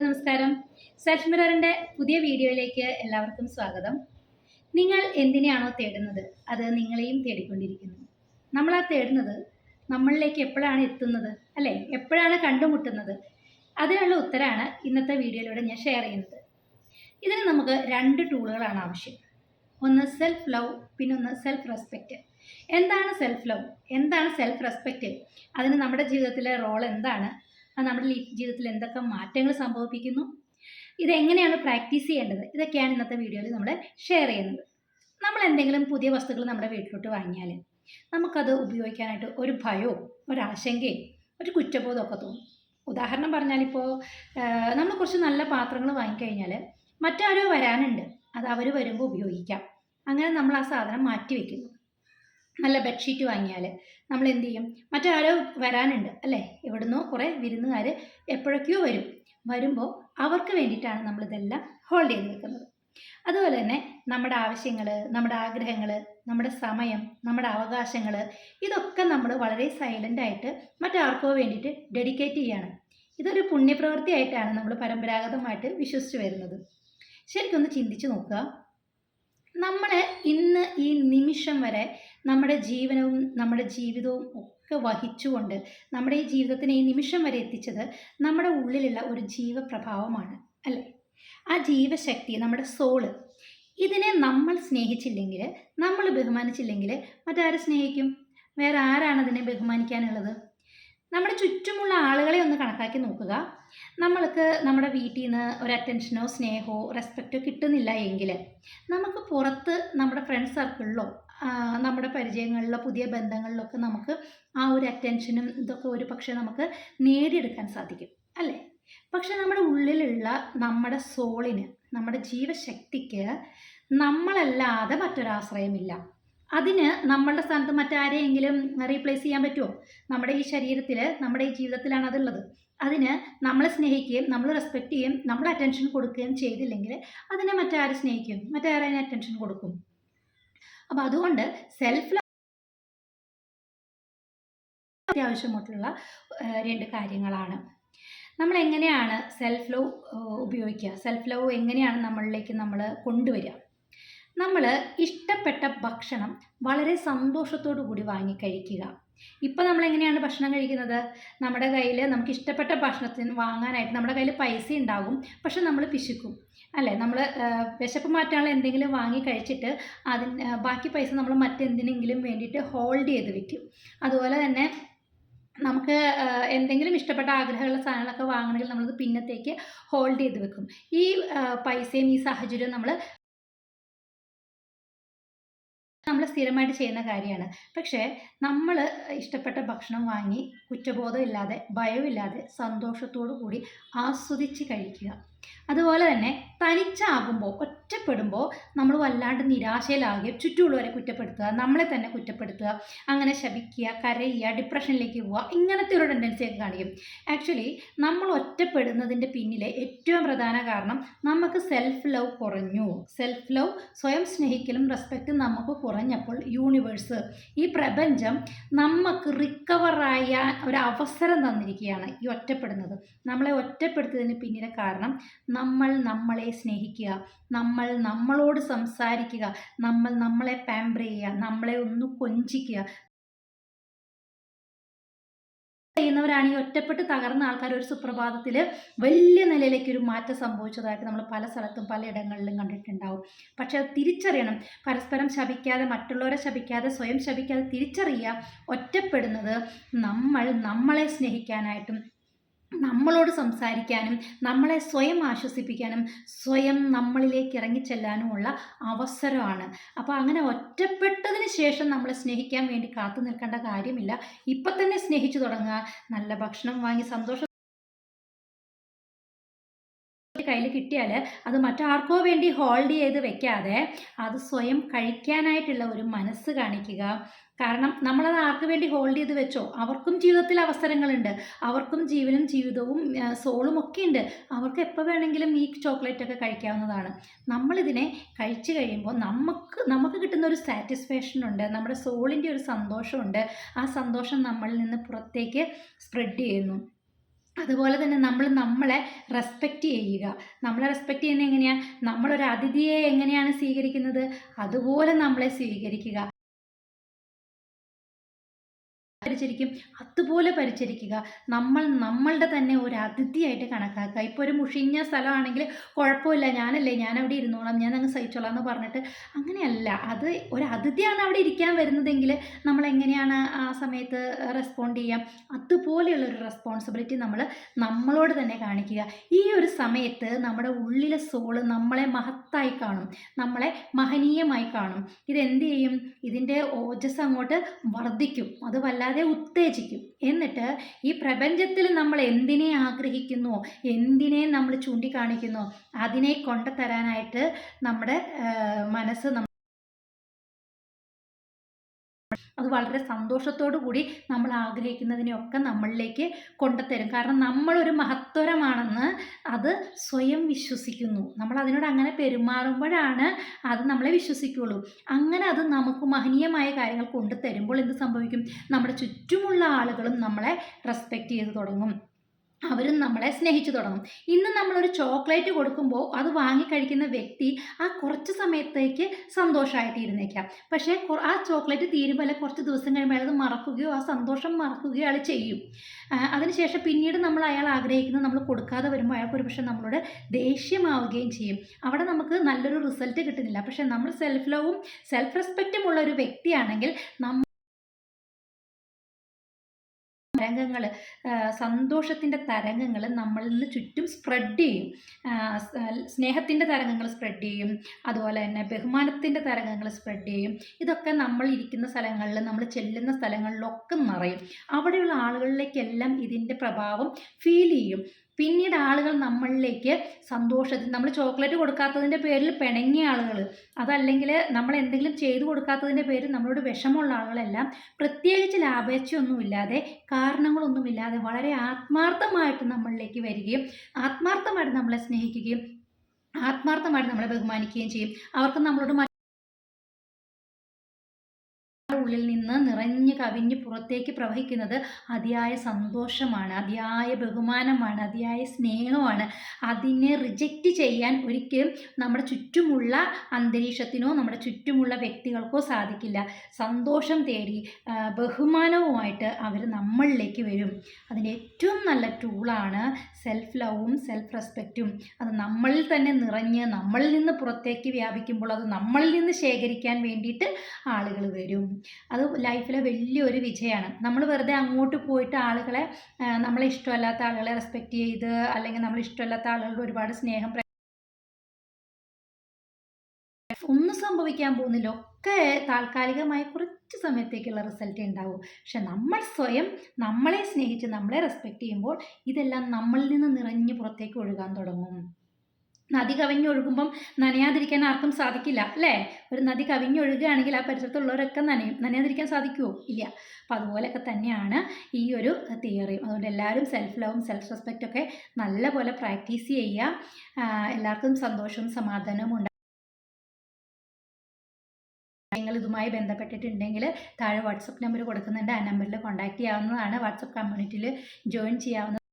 നമസ്കാരം. സെൽഫ് മിററിന്റെ പുതിയ വീഡിയോയിലേക്ക് എല്ലാവർക്കും സ്വാഗതം. നിങ്ങൾ എന്തിനെയാണോ തേടുന്നത് അത് നിങ്ങളെയും തേടിക്കൊണ്ടിരിക്കുന്നു. നമ്മൾ ആ തേടുന്നത് നമ്മളിലേക്ക് എപ്പോഴാണ് എത്തുന്നത്, അല്ലേ? എപ്പോഴാണ് കണ്ടുമുട്ടുന്നത്? അതിനുള്ള ഉത്തരമാണ് ഇന്നത്തെ വീഡിയോയിലൂടെ ഞാൻ ഷെയർ ചെയ്യുന്നത്. ഇതിന് നമുക്ക് 2 ടൂളുകളാണ് ആവശ്യം. ഒന്ന് സെൽഫ് ലവ്, പിന്നെ ഒന്ന് സെൽഫ് റെസ്പെക്റ്റ്. എന്താണ് സെൽഫ് ലവ്? എന്താണ് സെൽഫ് റെസ്പെക്റ്റ്? അതിന് നമ്മുടെ ജീവിതത്തിലെ റോൾ എന്താണ്? അത് നമ്മുടെ ജീവിതത്തിൽ എന്തൊക്കെ മാറ്റങ്ങൾ സംഭവിപ്പിക്കുന്നു? ഇതെങ്ങനെയാണ് പ്രാക്ടീസ് ചെയ്യേണ്ടത്? ഇതൊക്കെയാണ് ഇന്നത്തെ വീഡിയോയിൽ നമ്മൾ ഷെയർ ചെയ്യുന്നത്. നമ്മൾ എന്തെങ്കിലും പുതിയ വസ്തുക്കൾ നമ്മുടെ വീട്ടിലോട്ട് വാങ്ങിയാൽ നമുക്കത് ഉപയോഗിക്കാനായിട്ട് ഒരു ഭയവും ഒരാശങ്കയും ഒരു കുറ്റബോധമൊക്കെ തോന്നും. ഉദാഹരണം പറഞ്ഞാലിപ്പോൾ നമ്മൾ കുറച്ച് നല്ല പാത്രങ്ങൾ വാങ്ങിക്കഴിഞ്ഞാൽ മറ്റാരോ വരാനുണ്ട്, അത് അവർ വരുമ്പോൾ ഉപയോഗിക്കാം. അങ്ങനെ നമ്മൾ ആ സാധനം മാറ്റി വയ്ക്കുന്നു. നല്ല ബെഡ്ഷീറ്റ് വാങ്ങിയാൽ നമ്മൾ എന്ത് ചെയ്യും? മറ്റാരോ വരാനുണ്ട്, അല്ലേ? എവിടുന്നോ കുറേ വിരുന്നുകാർ എപ്പോഴൊക്കെയോ വരുമ്പോൾ അവർക്ക് വേണ്ടിയിട്ടാണ് നമ്മളിതെല്ലാം ഹോൾഡ് ചെയ്ത് വെക്കുന്നത്. അതുപോലെ തന്നെ നമ്മുടെ ആവശ്യങ്ങൾ, നമ്മുടെ ആഗ്രഹങ്ങൾ, നമ്മുടെ സമയം, നമ്മുടെ അവകാശങ്ങൾ, ഇതൊക്കെ നമ്മൾ വളരെ സൈലൻ്റായിട്ട് മറ്റാർക്കോ വേണ്ടിയിട്ട് ഡെഡിക്കേറ്റ് ചെയ്യാണ്. ഇതൊരു പുണ്യപ്രവൃത്തിയായിട്ടാണ് നമ്മൾ പരമ്പരാഗതമായിട്ട് വിശ്വസിച്ച് വരുന്നത്. ശരിക്കൊന്ന് ചിന്തിച്ച് നോക്കുക. നമ്മൾ ഇന്ന് ഈ നിമിഷം വരെ നമ്മുടെ ജീവനവും നമ്മുടെ ജീവിതവും ഒക്കെ വഹിച്ചുകൊണ്ട് നമ്മുടെ ഈ ജീവിതത്തിനെ ഈ നിമിഷം വരെ എത്തിച്ചത് നമ്മുടെ ഉള്ളിലുള്ള ഒരു ജീവപ്രഭാവമാണ്, അല്ലേ? ആ ജീവശക്തി, നമ്മുടെ സോള്, ഇതിനെ നമ്മൾ സ്നേഹിച്ചില്ലെങ്കിൽ, നമ്മൾ ബഹുമാനിച്ചില്ലെങ്കിൽ മറ്റാരെ സ്നേഹിക്കും? വേറെ ആരാണ് അതിനെ ബഹുമാനിക്കാനുള്ളത്? നമ്മുടെ ചുറ്റുമുള്ള ആളുകളെ ഒന്ന് കണക്കാക്കി നോക്കുക. നമ്മൾക്ക് നമ്മുടെ വീട്ടിൽ നിന്ന് ഒരു അറ്റൻഷനോ സ്നേഹമോ റെസ്പെക്റ്റോ കിട്ടുന്നില്ല എങ്കിൽ നമുക്ക് പുറത്ത് നമ്മുടെ ഫ്രണ്ട് സർക്കിളിലോ നമ്മുടെ പരിചയങ്ങളിലോ പുതിയ ബന്ധങ്ങളിലൊക്കെ നമുക്ക് ആ ഒരു അറ്റൻഷനും ഇതൊക്കെ ഒരു പക്ഷേ നമുക്ക് നേടിയെടുക്കാൻ സാധിക്കും, അല്ലേ? പക്ഷെ നമ്മുടെ ഉള്ളിലുള്ള നമ്മുടെ സോളിന്, നമ്മുടെ ജീവശക്തിക്ക് നമ്മളല്ലാതെ മറ്റൊരാശ്രയമില്ല. അതിന് നമ്മളുടെ സ്ഥാനത്ത് മറ്റാരെയെങ്കിലും റീപ്ലേസ് ചെയ്യാൻ പറ്റുമോ? നമ്മുടെ ഈ ശരീരത്തിൽ, നമ്മുടെ ഈ ജീവിതത്തിലാണ് അതുള്ളത്. അതിന് നമ്മളെ സ്നേഹിക്കുകയും നമ്മൾ റെസ്പെക്റ്റ് ചെയ്യുകയും നമ്മൾ അറ്റൻഷൻ കൊടുക്കുകയും ചെയ്തില്ലെങ്കിൽ അതിനെ മറ്റാര് സ്നേഹിക്കും? മറ്റാരതിന് അറ്റൻഷൻ കൊടുക്കും? അപ്പോൾ അതുകൊണ്ട് സെൽഫ് ലവ് അത്യാവശ്യമായിട്ടുള്ള 2 കാര്യങ്ങളാണ്. നമ്മൾ എങ്ങനെയാണ് സെൽഫ് ലവ് ഉപയോഗിക്കുക? സെൽഫ് ലവ് എങ്ങനെയാണ് നമ്മളിലേക്ക് നമ്മൾ കൊണ്ടുവരിക? നമ്മൾ ഇഷ്ടപ്പെട്ട ഭക്ഷണം വളരെ സന്തോഷത്തോടു കൂടി വാങ്ങിക്കഴിക്കുക. ഇപ്പം നമ്മളെങ്ങനെയാണ് ഭക്ഷണം കഴിക്കുന്നത്? നമ്മുടെ കയ്യിൽ നമുക്ക് ഇഷ്ടപ്പെട്ട ഭക്ഷണത്തിന് വാങ്ങാനായിട്ട് നമ്മുടെ കയ്യിൽ പൈസ ഉണ്ടാകും, പക്ഷെ നമ്മൾ പിശുക്കും, അല്ലേ? നമ്മൾ വിശപ്പ് മാറ്റാനുള്ള എന്തെങ്കിലും വാങ്ങി കഴിച്ചിട്ട് ബാക്കി പൈസ നമ്മൾ മറ്റെന്തിനെങ്കിലും വേണ്ടിയിട്ട് ഹോൾഡ് ചെയ്ത് വെക്കും. അതുപോലെ തന്നെ നമുക്ക് എന്തെങ്കിലും ഇഷ്ടപ്പെട്ട ആഗ്രഹമുള്ള സാധനങ്ങളൊക്കെ വാങ്ങണമെങ്കിൽ നമ്മളത് പിന്നത്തേക്ക് ഹോൾഡ് ചെയ്ത് വെക്കും. ഈ പൈസയും ഈ സാഹചര്യവും നമ്മൾ സ്ഥിരമായിട്ട് ചെയ്യുന്ന കാര്യമാണ്. പക്ഷേ നമ്മൾ ഇഷ്ടപ്പെട്ട ഭക്ഷണം വാങ്ങി കുറ്റബോധം ഇല്ലാതെ, ഭയമില്ലാതെ, സന്തോഷത്തോടു കൂടി ആസ്വദിച്ച് കഴിക്കുക. അതുപോലെ തന്നെ തനിച്ചാകുമ്പോൾ, ഒറ്റപ്പെടുമ്പോൾ നമ്മൾ വല്ലാണ്ട് നിരാശയിലാകുകയും ചുറ്റുമുള്ളവരെ കുറ്റപ്പെടുത്തുക, നമ്മളെ തന്നെ കുറ്റപ്പെടുത്തുക, അങ്ങനെ ശപിക്കുക, കരയുക, ഡിപ്രഷനിലേക്ക് പോവുക, ഇങ്ങനത്തെ ഒരു ടെൻഡൻസിയൊക്കെ കാണിക്കും. ആക്ച്വലി നമ്മൾ ഒറ്റപ്പെടുന്നതിൻ്റെ പിന്നിലെ ഏറ്റവും പ്രധാന കാരണം നമുക്ക് സെൽഫ് ലവ് കുറഞ്ഞു. സെൽഫ് ലവ്, സ്വയം സ്നേഹിക്കലും റെസ്പെക്റ്റും നമുക്ക് കുറഞ്ഞപ്പോൾ യൂണിവേഴ്സ്, ഈ പ്രപഞ്ചം നമുക്ക് റിക്കവറായ ഒരു അവസരം തന്നിരിക്കുകയാണ് ഈ ഒറ്റപ്പെടുന്നത്. നമ്മളെ ഒറ്റപ്പെടുത്തതിന് പിന്നിലെ കാരണം നമ്മൾ നമ്മളെ സ്നേഹിക്കുക, നമ്മൾ നമ്മളോട് സംസാരിക്കുക, നമ്മൾ നമ്മളെ പാമ്പർ ചെയ്യുക, നമ്മളെ ഒന്ന് കൊഞ്ചിക്കുക ചെയ്യുന്നവരാണ്. ഈ ഒറ്റപ്പെട്ട് തകർന്ന ആൾക്കാർ ഒരു സുപ്രഭാതത്തിൽ വലിയ നിലയിലേക്ക് ഒരു മാറ്റം സംഭവിച്ചതായിട്ട് നമ്മൾ പല സ്ഥലത്തും പലയിടങ്ങളിലും കണ്ടിട്ടുണ്ടാവും. പക്ഷെ അത് തിരിച്ചറിയണം. പരസ്പരം ശപിക്കാതെ, മറ്റുള്ളവരെ ശപിക്കാതെ, സ്വയം ശപിക്കാതെ തിരിച്ചറിയുക. ഒറ്റപ്പെടുന്നത് നമ്മൾ നമ്മളെ സ്നേഹിക്കാനായിട്ടും നമ്മളോട് സംസാരിക്കാനും നമ്മളെ സ്വയം ആശ്വസിപ്പിക്കാനും സ്വയം നമ്മളിലേക്ക് ഇറങ്ങിച്ചെല്ലാനുമുള്ള അവസരമാണ്. അപ്പോൾ അങ്ങനെ ഒറ്റപ്പെട്ടതിന് ശേഷം നമ്മളെ സ്നേഹിക്കാൻ വേണ്ടി കാത്തു നിൽക്കേണ്ട കാര്യമില്ല. ഇപ്പം തന്നെ സ്നേഹിച്ചു തുടങ്ങുക. നല്ല ഭക്ഷണം വാങ്ങി സന്തോഷം കയ്യിൽ കിട്ടിയാൽ അത് മറ്റാർക്കോ വേണ്ടി ഹോൾഡ് ചെയ്ത് വെക്കാതെ അത് സ്വയം കഴിക്കാനായിട്ടുള്ള ഒരു മനസ്സ് കാണിക്കുക. കാരണം നമ്മളത് ആർക്ക് വേണ്ടി ഹോൾഡ് ചെയ്ത് വെച്ചോ, അവർക്കും ജീവിതത്തിൽ അവസരങ്ങളുണ്ട്, അവർക്കും ജീവനും ജീവിതവും സോളും ഒക്കെ ഉണ്ട്. അവർക്ക് എപ്പോൾ വേണമെങ്കിലും ഈ ചോക്ലേറ്റൊക്കെ കഴിക്കാവുന്നതാണ്. നമ്മളിതിനെ കഴിച്ചു കഴിയുമ്പോൾ നമുക്ക് കിട്ടുന്ന ഒരു സാറ്റിസ്ഫാക്ഷൻ ഉണ്ട്, നമ്മുടെ സോളിൻ്റെ ഒരു സന്തോഷമുണ്ട്. ആ സന്തോഷം നമ്മളിൽ നിന്ന് പുറത്തേക്ക് സ്പ്രെഡ് ചെയ്യുന്നു. അതുപോലെ തന്നെ നമ്മൾ നമ്മളെ റെസ്പെക്റ്റ് ചെയ്യുക. നമ്മളെ റെസ്പെക്റ്റ് ചെയ്യുന്നത് എങ്ങനെയാണ്? നമ്മളൊരു അതിഥിയെ എങ്ങനെയാണ് സ്വീകരിക്കുന്നത് അതുപോലെ നമ്മളെ സ്വീകരിക്കുക. പരിചരിക്കും അതുപോലെ പരിചരിക്കുക. നമ്മൾ നമ്മളുടെ തന്നെ ഒരു അതിഥിയായിട്ട് കണക്കാക്കുക. ഇപ്പോൾ ഒരു മുഷിഞ്ഞ സ്ഥലമാണെങ്കിൽ കുഴപ്പമില്ല, ഞാനവിടെ ഇരുന്നോളാം, ഞാൻ അങ്ങ് സഹിച്ചോളാം എന്ന് പറഞ്ഞിട്ട് അങ്ങനെയല്ല. അത് ഒരു അതിഥിയാണ് അവിടെ ഇരിക്കാൻ വരുന്നതെങ്കിൽ നമ്മൾ എങ്ങനെയാണ് ആ സമയത്ത് റെസ്പോണ്ട് ചെയ്യാം? അതുപോലെയുള്ളൊരു റെസ്പോൺസിബിലിറ്റി നമ്മളോട് തന്നെ കാണിക്കുക. ഈ ഒരു സമയത്ത് നമ്മുടെ ഉള്ളിലെ സോള് നമ്മളെ മഹത്തായി കാണും, നമ്മളെ മഹനീയമായി കാണും. ഇതെന്ത് ചെയ്യും? ഇതിൻ്റെ ഓജസ് അങ്ങോട്ട് വർദ്ധിക്കും, അത് വല്ലാതെ ഉത്തേജിക്കും. എന്നിട്ട് ഈ പ്രപഞ്ചത്തിൽ നമ്മൾ എന്തിനെ ആഗ്രഹിക്കുന്നുവോ, എന്തിനെ നമ്മൾ ചൂണ്ടിക്കാണിക്കുന്നോ അതിനെ കൊണ്ടുതരാനായിട്ട് നമ്മുടെ മനസ്സ് അത് വളരെ സന്തോഷത്തോടു കൂടി നമ്മൾ ആഗ്രഹിക്കുന്നതിനെയൊക്കെ നമ്മളിലേക്ക് കൊണ്ടുതരും. കാരണം നമ്മളൊരു മഹത്വരമാണെന്ന് അത് സ്വയം വിശ്വസിക്കുന്നു. നമ്മൾ അതിനോട് അങ്ങനെ പെരുമാറുമ്പോഴാണ് അത് നമ്മളെ വിശ്വസിക്കുകയുള്ളൂ. അങ്ങനെ അത് നമുക്ക് മഹനീയമായ കാര്യങ്ങൾ കൊണ്ടുതരുമ്പോൾ എന്ത് സംഭവിക്കും? നമ്മുടെ ചുറ്റുമുള്ള ആളുകളും നമ്മളെ റെസ്പെക്റ്റ് ചെയ്ത് തുടങ്ങും, അവരും നമ്മളെ സ്നേഹിച്ചു തുടങ്ങും. ഇന്ന് നമ്മളൊരു ചോക്ലേറ്റ് കൊടുക്കുമ്പോൾ അത് വാങ്ങിക്കഴിക്കുന്ന വ്യക്തി ആ കുറച്ച് സമയത്തേക്ക് സന്തോഷമായിട്ട് ഇരുന്നേക്കാം. പക്ഷേ ആ ചോക്ലേറ്റ് തീരുമ്പോൾ അല്ലെങ്കിൽ കുറച്ച് ദിവസം കഴിയുമ്പോൾ അയാൾ അത് മറക്കുകയോ ആ സന്തോഷം മറക്കുകയോ അയാൾ ചെയ്യും. അതിനുശേഷം പിന്നീട് അയാൾ ആഗ്രഹിക്കുന്നത് നമ്മൾ കൊടുക്കാതെ വരുമ്പോൾ അയാൾക്ക് ഒരു പക്ഷേ നമ്മളോട് ദേഷ്യമാവുകയും ചെയ്യും. അവിടെ നമുക്ക് നല്ലൊരു റിസൾട്ട് കിട്ടുന്നില്ല. പക്ഷേ നമ്മൾ സെൽഫ് ലവും സെൽഫ് റെസ്പെക്റ്റും ഉള്ള ഒരു വ്യക്തിയാണെങ്കിൽ തരംഗങ്ങൾ, സന്തോഷത്തിൻ്റെ തരംഗങ്ങൾ നമ്മളിൽ നിന്ന് ചുറ്റും സ്പ്രെഡ് ചെയ്യും. സ്നേഹത്തിൻ്റെ തരംഗങ്ങൾ സ്പ്രെഡ് ചെയ്യും, അതുപോലെ തന്നെ ബഹുമാനത്തിൻ്റെ തരംഗങ്ങൾ സ്പ്രെഡ് ചെയ്യും. ഇതൊക്കെ നമ്മൾ ഇരിക്കുന്ന സ്ഥലങ്ങളിൽ, നമ്മൾ ചെല്ലുന്ന സ്ഥലങ്ങളിലൊക്കെ നിറയും. അവിടെയുള്ള ആളുകളിലേക്കെല്ലാം ഇതിൻ്റെ പ്രഭാവം ഫീൽ ചെയ്യും. പിന്നീട് ആളുകൾ നമ്മളിലേക്ക് സന്തോഷത്തിൽ, നമ്മൾ ചോക്ലേറ്റ് കൊടുക്കാത്തതിൻ്റെ പേരിൽ പിണങ്ങിയ ആളുകൾ, അതല്ലെങ്കിൽ നമ്മൾ എന്തെങ്കിലും ചെയ്തു കൊടുക്കാത്തതിൻ്റെ പേരിൽ നമ്മളോട് വിഷമമുള്ള ആളുകളെല്ലാം പ്രത്യേകിച്ച് ലാഭേച്ഛയൊന്നുമില്ലാതെ, കാരണങ്ങളൊന്നുമില്ലാതെ വളരെ ആത്മാർത്ഥമായിട്ട് നമ്മളിലേക്ക് വരികയും ആത്മാർത്ഥമായിട്ട് നമ്മളെ സ്നേഹിക്കുകയും ആത്മാർത്ഥമായിട്ട് നമ്മളെ ബഹുമാനിക്കുകയും ചെയ്യും. അവർക്ക് നമ്മളോട് ഉള്ളിൽ നിന്ന് നിറഞ്ഞു കവിഞ്ഞ് പുറത്തേക്ക് പ്രവഹിക്കുന്നത് അതിയായ സന്തോഷമാണ്, അതിയായ ബഹുമാനമാണ്, അതിയായ സ്നേഹമാണ്. അതിനെ റിജക്റ്റ് ചെയ്യാൻ ഒരിക്കലും നമ്മുടെ ചുറ്റുമുള്ള അന്തരീക്ഷത്തിനോ നമ്മുടെ ചുറ്റുമുള്ള വ്യക്തികൾക്കോ സാധിക്കില്ല. സന്തോഷം തേടി ബഹുമാനവുമായിട്ട് അവർ നമ്മളിലേക്ക് വരും. അതിൻ്റെ ഏറ്റവും നല്ല ടൂളാണ് സെൽഫ് ലവും സെൽഫ് റെസ്പെക്റ്റും. അത് നമ്മളിൽ തന്നെ നിറഞ്ഞ് നമ്മളിൽ നിന്ന് പുറത്തേക്ക് വ്യാപിക്കുമ്പോൾ അത് നമ്മളിൽ നിന്ന് ശേഖരിക്കാൻ വേണ്ടിയിട്ട് ആളുകൾ വരും. അത് ലൈഫിലെ വലിയൊരു വിജയമാണ്. നമ്മൾ വെറുതെ അങ്ങോട്ട് പോയിട്ട് ആളുകളെ, നമ്മളെ ഇഷ്ടമല്ലാത്ത ആളുകളെ റെസ്പെക്റ്റ് ചെയ്ത്, അല്ലെങ്കിൽ നമ്മൾ ഇഷ്ടമല്ലാത്ത ആളുകളുടെ ഒരുപാട് സ്നേഹം ഒന്നും സംഭവിക്കാൻ പോകുന്നില്ല. ഒക്കെ താൽക്കാലികമായി കുറച്ച് സമയത്തേക്കുള്ള റിസൾട്ടേ ഉണ്ടാവും. പക്ഷെ നമ്മൾ സ്വയം നമ്മളെ സ്നേഹിച്ച് നമ്മളെ റെസ്പെക്റ്റ് ചെയ്യുമ്പോൾ ഇതെല്ലാം നമ്മളിൽ നിന്ന് നിറഞ്ഞ് പുറത്തേക്ക് ഒഴുകാൻ തുടങ്ങും. നദി കവിഞ്ഞൊഴുകുമ്പം നനയാതിരിക്കാൻ ആർക്കും സാധിക്കില്ല, അല്ലേ? ഒരു നദി കവിഞ്ഞൊഴുകുകയാണെങ്കിൽ ആ പരിസരത്തുള്ളവരൊക്കെ നനയും. നനയാതിരിക്കാൻ സാധിക്കുമോ? ഇല്ല. അപ്പം അതുപോലെയൊക്കെ തന്നെയാണ് ഈ ഒരു തിയറിയും. അതുകൊണ്ട് എല്ലാവരും സെൽഫ് ലവും സെൽഫ് റെസ്പെക്റ്റൊക്കെ നല്ലപോലെ പ്രാക്ടീസ് ചെയ്യുക. എല്ലാവർക്കും സന്തോഷവും സമാധാനവും ഉണ്ടാകും. നിങ്ങൾ ഇതുമായി ബന്ധപ്പെട്ടിട്ടുണ്ടെങ്കിൽ താഴെ വാട്സപ്പ് നമ്പർ കൊടുക്കുന്നുണ്ട്. ആ നമ്പറിൽ കോൺടാക്റ്റ് ചെയ്യാവുന്നതാണ്. വാട്സപ്പ് കമ്മ്യൂണിറ്റിയിൽ ജോയിൻ ചെയ്യാവുന്നതാണ്.